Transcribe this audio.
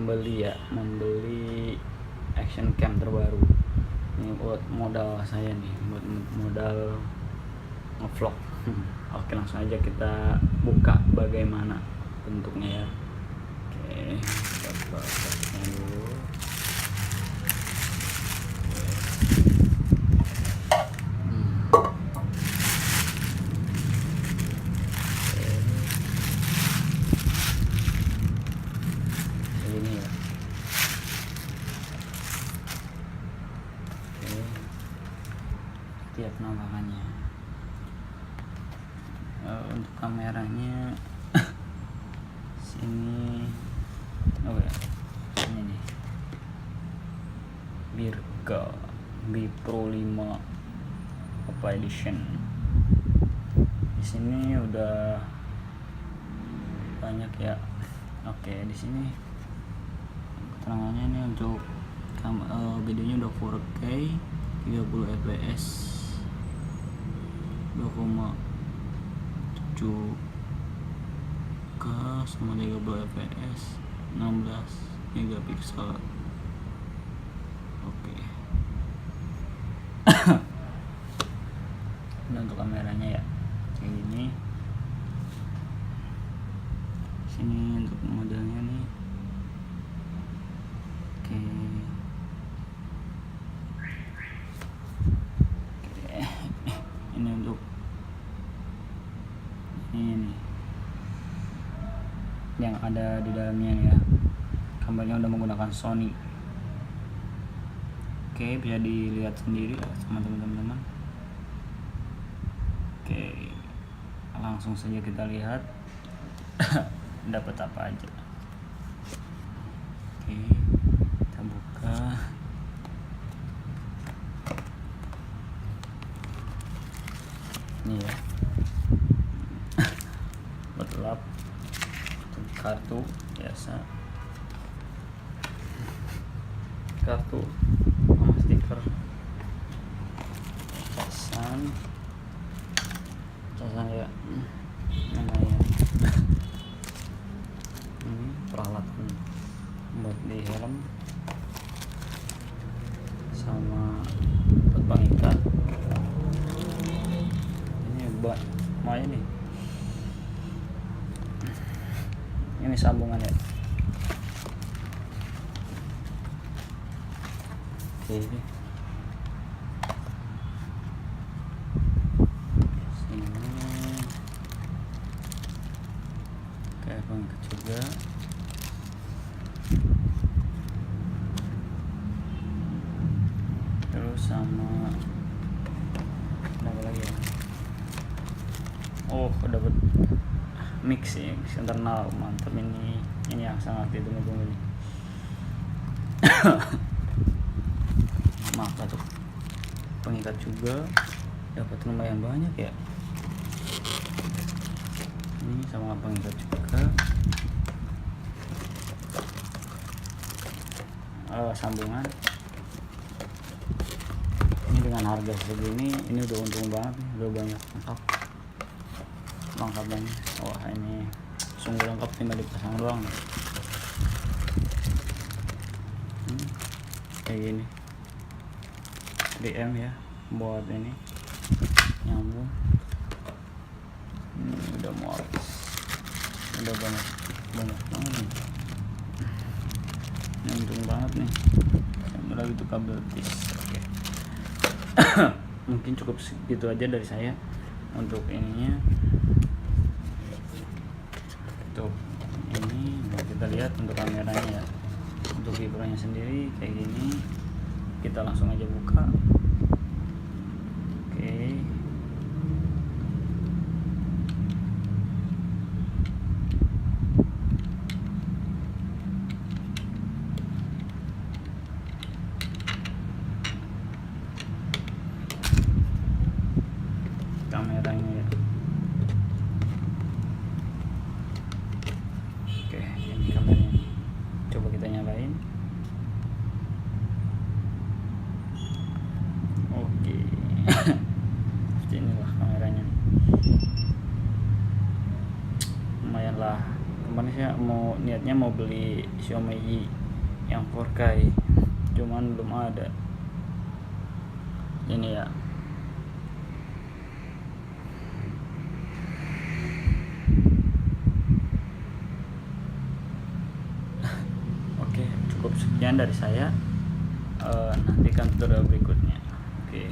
membeli action cam terbaru. Ini buat modal saya nih, buat modal ngevlog. Oke, langsung aja kita buka bagaimana bentuknya ya. Oke, kita buka dulu. Ini ya. Oke, tiap penampakannya. Untuk kameranya sini, oh ya, ini nih, Birka B Pro 5 apa edition. Di sini udah banyak ya. Oke, di sini keterangannya ini untuk videonya udah 4K 30 fps 2,7K sama 30 fps 16 megapiksel. Oke. Ini untuk kameranya ya, kayak gini. Sini untuk modelnya nih. Oke. Ini untuk ini yang ada di dalamnya nih ya. Gambarnya udah menggunakan Sony. Oke, bisa dilihat sendiri sama teman-teman. Oke, langsung saja kita lihat dapat apa aja. Oke, kita buka. Ini ya, berlap kartu biasa, kartu sama stiker, casan ya, lumayan. Ini peralatan buat di helm sama buat pengikat. Ini buat lumayan nih. Ini sambungan ya. Oke, sini kayak pengikat juga. Terus sama apa lagi ya? Oh, dapat mix internal, mantap ini yang sangat ditunggu-tunggu ini. Maka tuh pengikat juga dapat lumayan banyak ya. Ini sama pengikat juga. Sambungan. Ini dengan harga segini, ini udah untung banget nih, udah banyak lengkap banget. Wah, ini sungguh lengkap, tinggal dipasang doang. Kayak gini, 3M ya, buat ini nyambung. Ini udah mau habis, udah banyak banget nih. Ini untung banget nih. Yang lagi itu kabel tis. Oke. Mungkin cukup segitu aja dari saya untuk ininya. Untuk ini kita lihat untuk kameranya ya. Untuk fibernya sendiri kayak gini. Kita langsung aja buka. Oke. Kameranya ya. Oke, ini kameranya. Coba kita nyalain. Oke. Seperti inilah kameranya. Lumayan lah. Kemarin saya niatnya mau beli Xiaomi yang 4K, cuman belum ada ini ya. Oke, cukup sekian dari saya. Nantikan tutorial berikutnya. Oke.